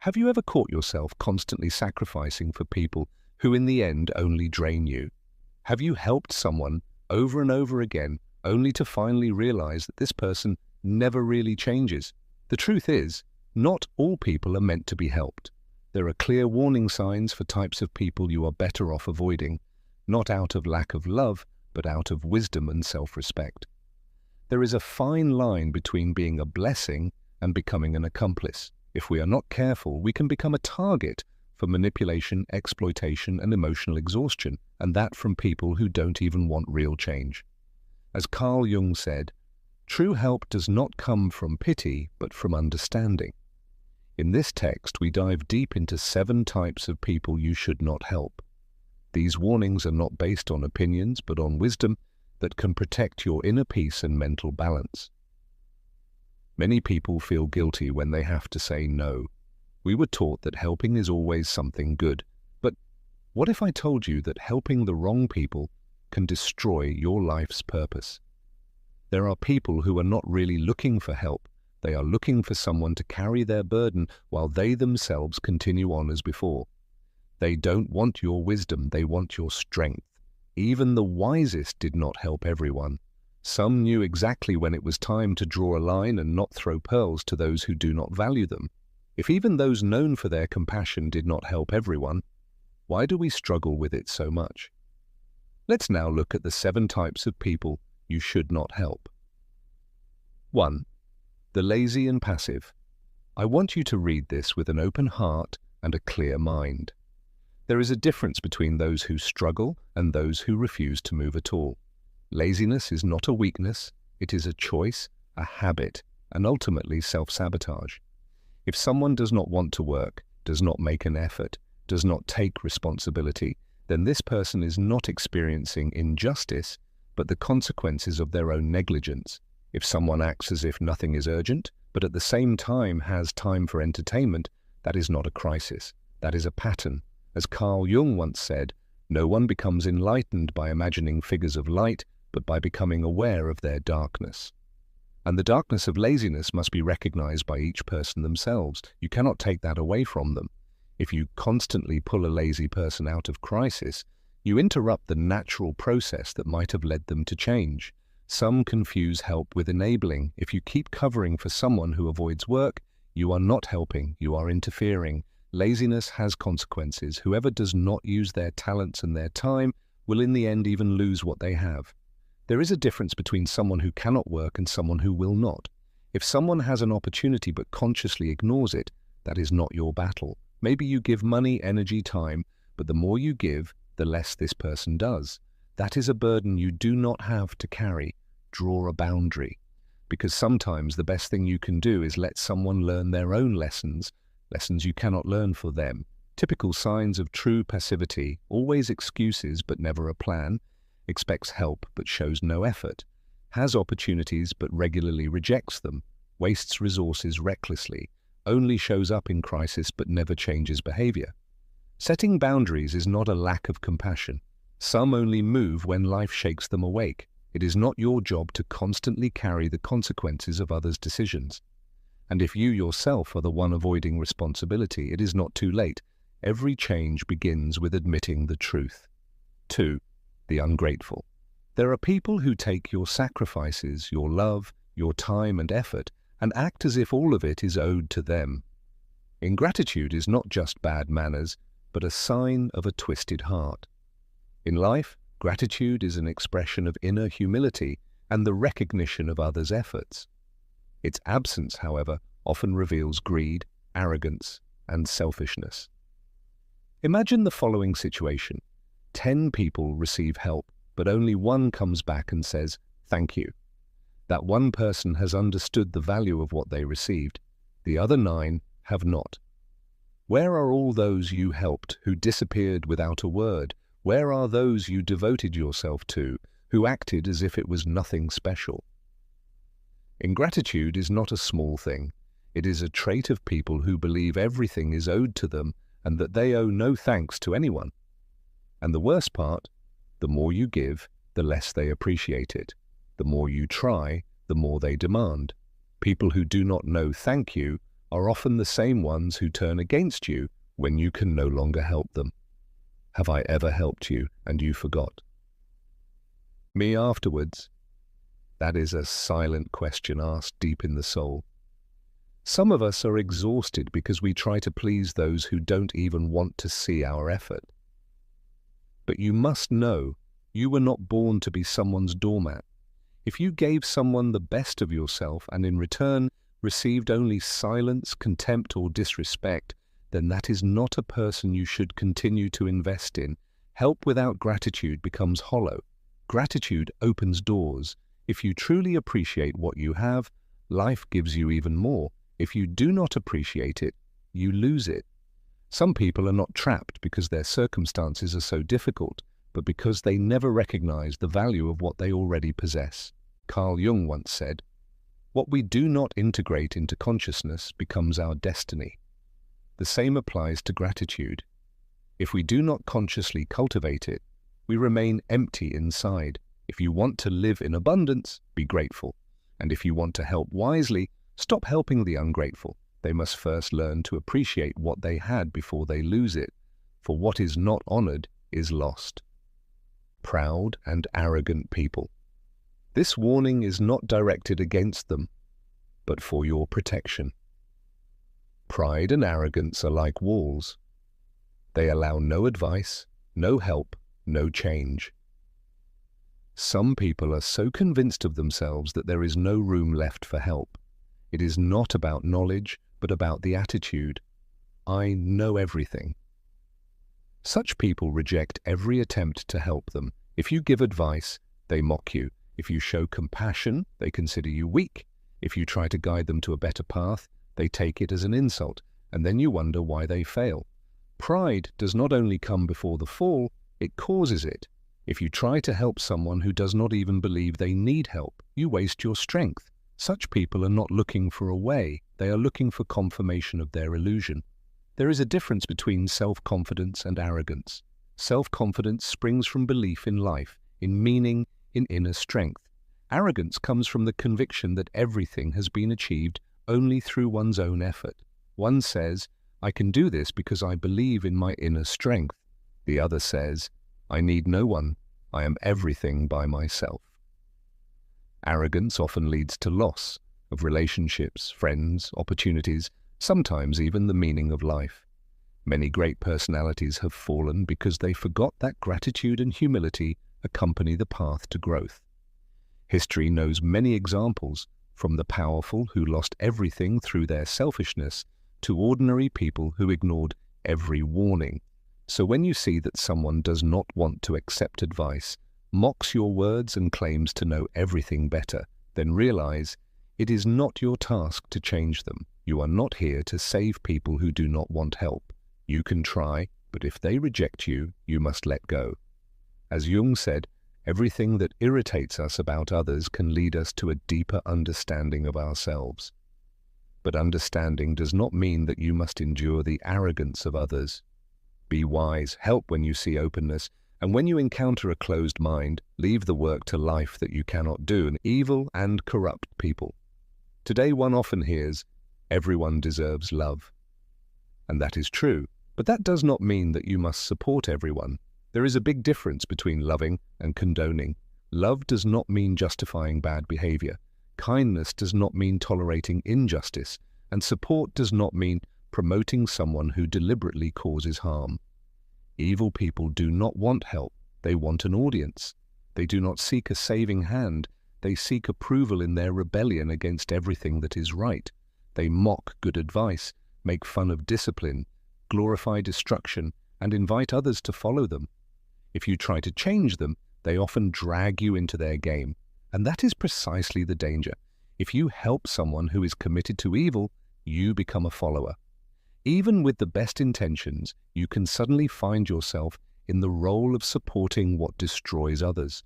Have you ever caught yourself constantly sacrificing for people who in the end only drain you? Have you helped someone over and over again only to finally realize that this person never really changes? The truth is, not all people are meant to be helped. There are clear warning signs for types of people you are better off avoiding, not out of lack of love, but out of wisdom and self-respect. There is a fine line between being a blessing and becoming an accomplice. If we are not careful, we can become a target for manipulation, exploitation, and emotional exhaustion, and that from people who don't even want real change. As Jung said, true help does not come from pity, but from understanding. In this text, we dive deep into 7 types of people you should not help. These warnings are not based on opinions, but on wisdom that can protect your inner peace and mental balance. Many people feel guilty when they have to say no. We were taught that helping is always something good. But what if I told you that helping the wrong people can destroy your life's purpose? There are people who are not really looking for help. They are looking for someone to carry their burden while they themselves continue on as before. They don't want your wisdom, they want your strength. Even the wisest did not help everyone. Some knew exactly when it was time to draw a line and not throw pearls to those who do not value them. If even those known for their compassion did not help everyone, why do we struggle with it so much? Let's now look at the 7 types of people you should not help. 1. The lazy and passive. I want you to read this with an open heart and a clear mind. There is a difference between those who struggle and those who refuse to move at all. Laziness is not a weakness, it is a choice, a habit, and ultimately self-sabotage. If someone does not want to work, does not make an effort, does not take responsibility, then this person is not experiencing injustice, but the consequences of their own negligence. If someone acts as if nothing is urgent, but at the same time has time for entertainment, that is not a crisis, that is a pattern. As Jung once said, no one becomes enlightened by imagining figures of light, but by becoming aware of their darkness. And the darkness of laziness must be recognized by each person themselves. You cannot take that away from them. If you constantly pull a lazy person out of crisis, you interrupt the natural process that might have led them to change. Some confuse help with enabling. If you keep covering for someone who avoids work, you are not helping, you are interfering. Laziness has consequences. Whoever does not use their talents and their time will in the end even lose what they have. There is a difference between someone who cannot work and someone who will not. If someone has an opportunity but consciously ignores it, that is not your battle. Maybe you give money, energy, time, but the more you give, the less this person does. That is a burden you do not have to carry. Draw a boundary. Because sometimes the best thing you can do is let someone learn their own lessons you cannot learn for them. Typical signs of true passivity: always excuses but never a plan, expects help but shows no effort, has opportunities but regularly rejects them, wastes resources recklessly, only shows up in crisis but never changes behavior. Setting boundaries is not a lack of compassion. Some only move when life shakes them awake. It is not your job to constantly carry the consequences of others' decisions. And if you yourself are the one avoiding responsibility, it is not too late. Every change begins with admitting the truth. 2. The ungrateful. There are people who take your sacrifices, your love, your time and effort, and act as if all of it is owed to them. Ingratitude is not just bad manners, but a sign of a twisted heart. In life, gratitude is an expression of inner humility and the recognition of others' efforts. Its absence, however, often reveals greed, arrogance, and selfishness. Imagine the following situation. 10 people receive help, but only 1 comes back and says, "Thank you." That one person has understood the value of what they received. The other 9 have not. Where are all those you helped who disappeared without a word? Where are those you devoted yourself to who acted as if it was nothing special? Ingratitude is not a small thing. It is a trait of people who believe everything is owed to them and that they owe no thanks to anyone. And the worst part, the more you give, the less they appreciate it. The more you try, the more they demand. People who do not know thank you are often the same ones who turn against you when you can no longer help them. Have I ever helped you and you forgot? Me afterwards? That is a silent question asked deep in the soul. Some of us are exhausted because we try to please those who don't even want to see our effort. But you must know, you were not born to be someone's doormat. If you gave someone the best of yourself and in return received only silence, contempt, or disrespect, then that is not a person you should continue to invest in. Help without gratitude becomes hollow. Gratitude opens doors. If you truly appreciate what you have, life gives you even more. If you do not appreciate it, you lose it. Some people are not trapped because their circumstances are so difficult, but because they never recognize the value of what they already possess. Carl Jung once said, "What we do not integrate into consciousness becomes our destiny." The same applies to gratitude. If we do not consciously cultivate it, we remain empty inside. If you want to live in abundance, be grateful. And if you want to help wisely, stop helping the ungrateful. They must first learn to appreciate what they had before they lose it, for what is not honored is lost. Proud and arrogant people. This warning is not directed against them, but for your protection. Pride and arrogance are like walls. They allow no advice, no help, no change. Some people are so convinced of themselves that there is no room left for help. It is not about knowledge, but about the attitude. I know everything. Such people reject every attempt to help them. If you give advice, they mock you. If you show compassion, they consider you weak. If you try to guide them to a better path, they take it as an insult, and then you wonder why they fail. Pride does not only come before the fall, it causes it. If you try to help someone who does not even believe they need help, you waste your strength. Such people are not looking for a way, they are looking for confirmation of their illusion. There is a difference between self-confidence and arrogance. Self-confidence springs from belief in life, in meaning, in inner strength. Arrogance comes from the conviction that everything has been achieved only through one's own effort. One says, I can do this because I believe in my inner strength. The other says, I need no one, I am everything by myself. Arrogance often leads to loss of relationships, friends, opportunities, sometimes even the meaning of life. Many great personalities have fallen because they forgot that gratitude and humility accompany the path to growth. History knows many examples, from the powerful who lost everything through their selfishness to ordinary people who ignored every warning. So when you see that someone does not want to accept advice, mocks your words and claims to know everything better, then realize it is not your task to change them. You are not here to save people who do not want help. You can try, but if they reject you, you must let go. As Jung said, everything that irritates us about others can lead us to a deeper understanding of ourselves. But understanding does not mean that you must endure the arrogance of others. Be wise, help when you see openness, and when you encounter a closed mind, leave the work to life that you cannot do, an evil and corrupt people. Today one often hears, everyone deserves love. And that is true, but that does not mean that you must support everyone. There is a big difference between loving and condoning. Love does not mean justifying bad behavior. Kindness does not mean tolerating injustice, and support does not mean promoting someone who deliberately causes harm. Evil people do not want help, they want an audience. They do not seek a saving hand, they seek approval in their rebellion against everything that is right. They mock good advice, make fun of discipline, glorify destruction, and invite others to follow them. If you try to change them, they often drag you into their game, and that is precisely the danger. If you help someone who is committed to evil, you become a follower. Even with the best intentions, you can suddenly find yourself in the role of supporting what destroys others.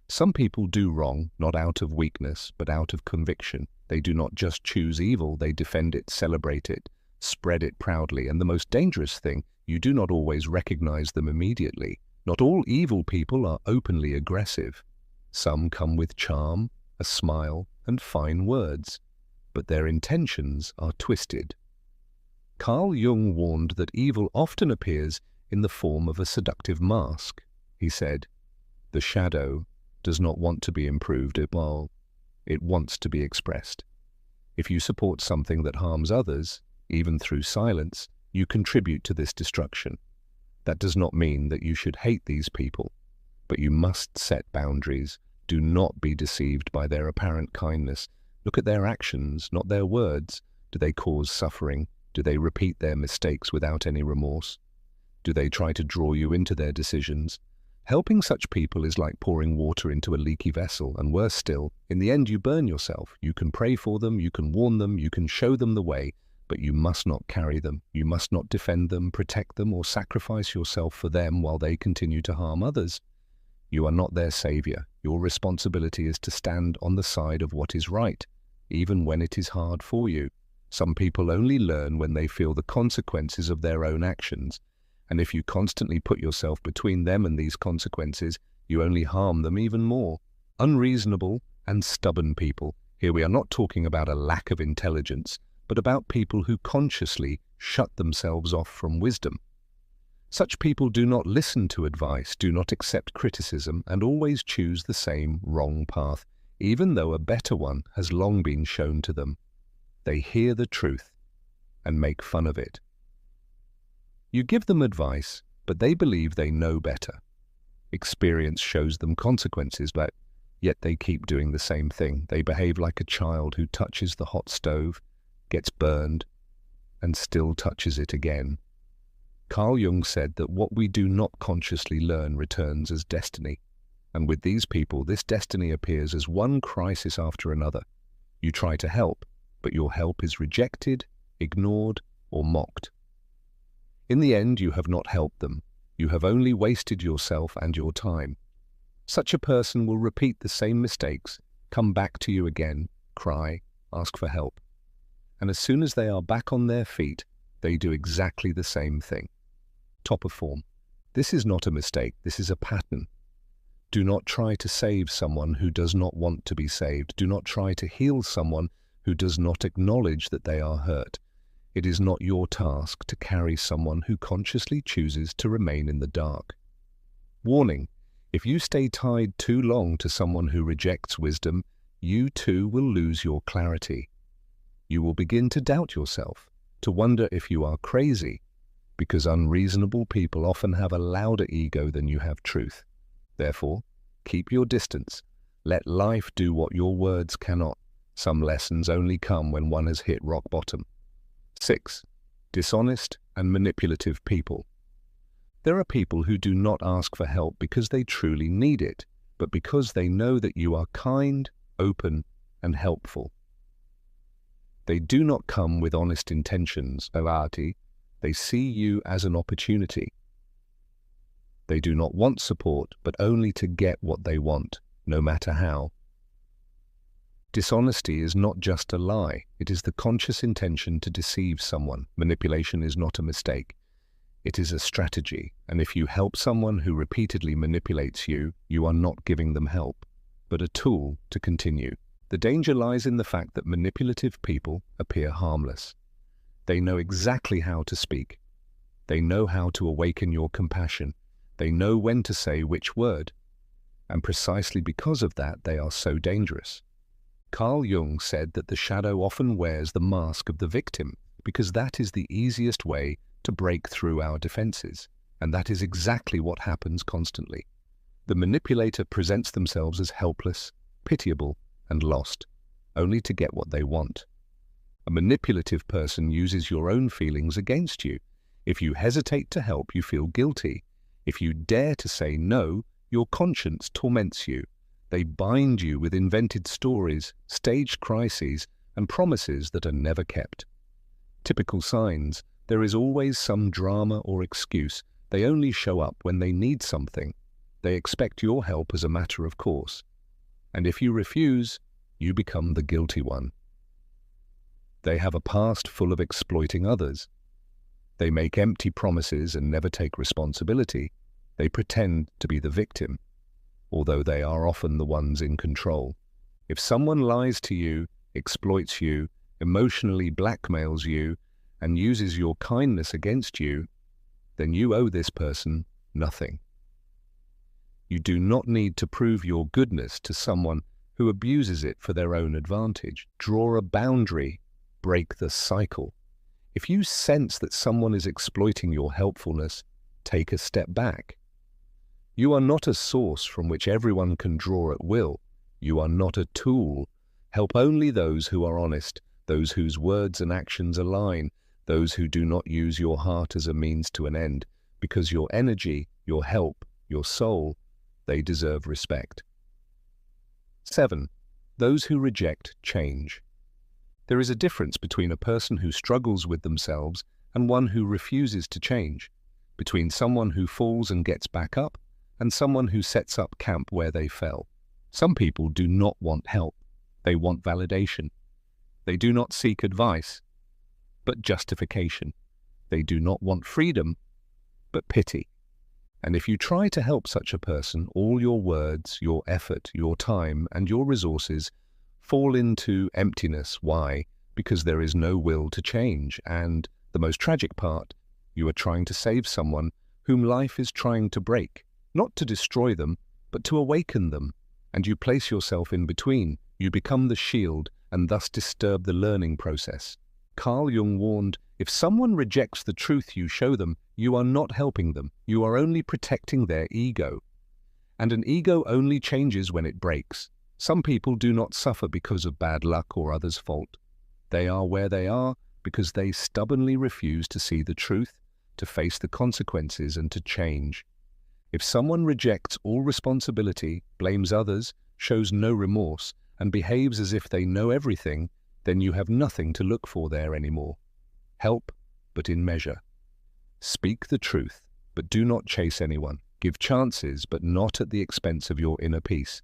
Some people do wrong, not out of weakness, but out of conviction. They do not just choose evil, they defend it, celebrate it, spread it proudly, and the most dangerous thing, you do not always recognize them immediately. Not all evil people are openly aggressive. Some come with charm, a smile, and fine words. but their intentions are twisted. Carl Jung warned that evil often appears in the form of a seductive mask. He said, "The shadow does not want to be improved, it wants to be expressed." If you support something that harms others, even through silence, you contribute to this destruction. That does not mean that you should hate these people, but you must set boundaries. Do not be deceived by their apparent kindness. Look at their actions, not their words. Do they cause suffering? Do they repeat their mistakes without any remorse? Do they try to draw you into their decisions? Helping such people is like pouring water into a leaky vessel, and worse still, in the end you burn yourself. You can pray for them, you can warn them, you can show them the way, but you must not carry them. You must not defend them, protect them, or sacrifice yourself for them while they continue to harm others. You are not their savior. Your responsibility is to stand on the side of what is right, even when it is hard for you. Some people only learn when they feel the consequences of their own actions, and if you constantly put yourself between them and these consequences, you only harm them even more. Unreasonable and stubborn people. Here we are not talking about a lack of intelligence, but about people who consciously shut themselves off from wisdom. Such people do not listen to advice, do not accept criticism, and always choose the same wrong path, even though a better one has long been shown to them. They hear the truth and make fun of it. You give them advice, but they believe they know better. Experience shows them consequences, but yet they keep doing the same thing. They behave like a child who touches the hot stove, gets burned, and still touches it again. Carl Jung said that what we do not consciously learn returns as destiny. And with these people, this destiny appears as one crisis after another. You try to help, but your help is rejected, ignored, or mocked. In the end, you have not helped them. You have only wasted yourself and your time. Such a person will repeat the same mistakes, come back to you again, cry, ask for help. And as soon as they are back on their feet, they do exactly the same thing. Top of form. This is not a mistake, this is a pattern. Do not try to save someone who does not want to be saved. Do not try to heal someone who does not acknowledge that they are hurt. It is not your task to carry someone who consciously chooses to remain in the dark. Warning: if you stay tied too long to someone who rejects wisdom, you too will lose your clarity. You will begin to doubt yourself, to wonder if you are crazy, because unreasonable people often have a louder ego than you have truth. Therefore, keep your distance. Let life do what your words cannot. Some lessons only come when one has hit rock bottom. 6. Dishonest and manipulative people. There are people who do not ask for help because they truly need it, but because they know that you are kind, open, and helpful. They do not come with honest intentions, they see you as an opportunity. They do not want support, but only to get what they want, no matter how. Dishonesty is not just a lie, it is the conscious intention to deceive someone. Manipulation is not a mistake. It is a strategy, and if you help someone who repeatedly manipulates you, you are not giving them help, but a tool to continue. The danger lies in the fact that manipulative people appear harmless. They know exactly how to speak. They know how to awaken your compassion. They know when to say which word. And precisely because of that, they are so dangerous. Carl Jung said that the shadow often wears the mask of the victim, because that is the easiest way to break through our defenses, and that is exactly what happens constantly. The manipulator presents themselves as helpless, pitiable, and lost, only to get what they want. A manipulative person uses your own feelings against you. If you hesitate to help, you feel guilty. If you dare to say no, your conscience torments you. They bind you with invented stories, staged crises, and promises that are never kept. Typical signs: there is always some drama or excuse. They only show up when they need something. They expect your help as a matter of course. And if you refuse, you become the guilty one. They have a past full of exploiting others. They make empty promises and never take responsibility. They pretend to be the victim, although they are often the ones in control. If someone lies to you, exploits you, emotionally blackmails you, and uses your kindness against you, then you owe this person nothing. You do not need to prove your goodness to someone who abuses it for their own advantage. Draw a boundary, break the cycle. If you sense that someone is exploiting your helpfulness, take a step back. You are not a source from which everyone can draw at will. You are not a tool. Help only those who are honest, those whose words and actions align, those who do not use your heart as a means to an end, because your energy, your help, your soul, they deserve respect. 7. Those who reject change. There is a difference between a person who struggles with themselves and one who refuses to change, between someone who falls and gets back up and someone who sets up camp where they fell. Some people do not want help. They want validation. They do not seek advice, but justification. They do not want freedom, but pity. And if you try to help such a person, all your words, your effort, your time, and your resources fall into emptiness. Why? Because there is no will to change. And the most tragic part, you are trying to save someone whom life is trying to break, not to destroy them, but to awaken them. And you place yourself in between. You become the shield and thus disturb the learning process. Carl Jung warned, if someone rejects the truth you show them, you are not helping them. You are only protecting their ego. And an ego only changes when it breaks. Some people do not suffer because of bad luck or others' fault. They are where they are because they stubbornly refuse to see the truth, to face the consequences, and to change. If someone rejects all responsibility, blames others, shows no remorse, and behaves as if they know everything, then you have nothing to look for there anymore. Help, but in measure. Speak the truth, but do not chase anyone. Give chances, but not at the expense of your inner peace.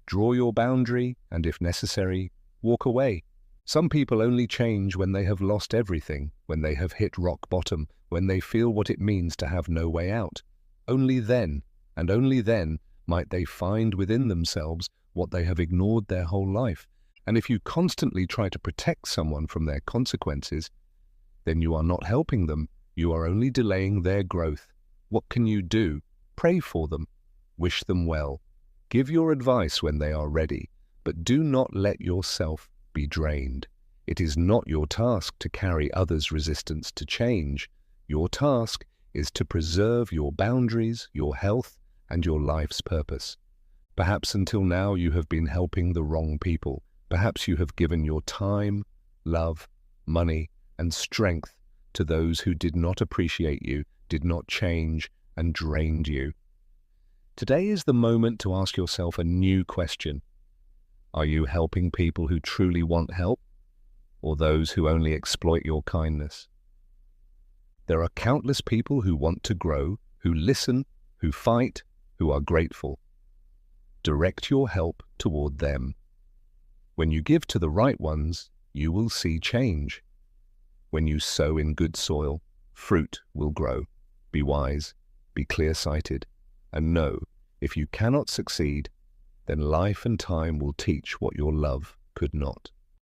Draw your boundary, and if necessary, walk away. Some people only change when they have lost everything, when they have hit rock bottom, when they feel what it means to have no way out. Only then, and only then, might they find within themselves what they have ignored their whole life. And if you constantly try to protect someone from their consequences, then you are not helping them, you are only delaying their growth. What can you do? Pray for them. Wish them well. Give your advice when they are ready, but do not let yourself be drained. It is not your task to carry others' resistance to change. Your task is to preserve your boundaries, your health, and your life's purpose. Perhaps until now you have been helping the wrong people. Perhaps you have given your time, love, money, and strength to those who did not appreciate you, did not change, and drained you. Today is the moment to ask yourself a new question. Are you helping people who truly want help, or those who only exploit your kindness? There are countless people who want to grow, who listen, who fight, who are grateful. Direct your help toward them. When you give to the right ones, you will see change. When you sow in good soil, fruit will grow. Be wise, be clear-sighted, and know, if you cannot succeed, then life and time will teach what your love could not.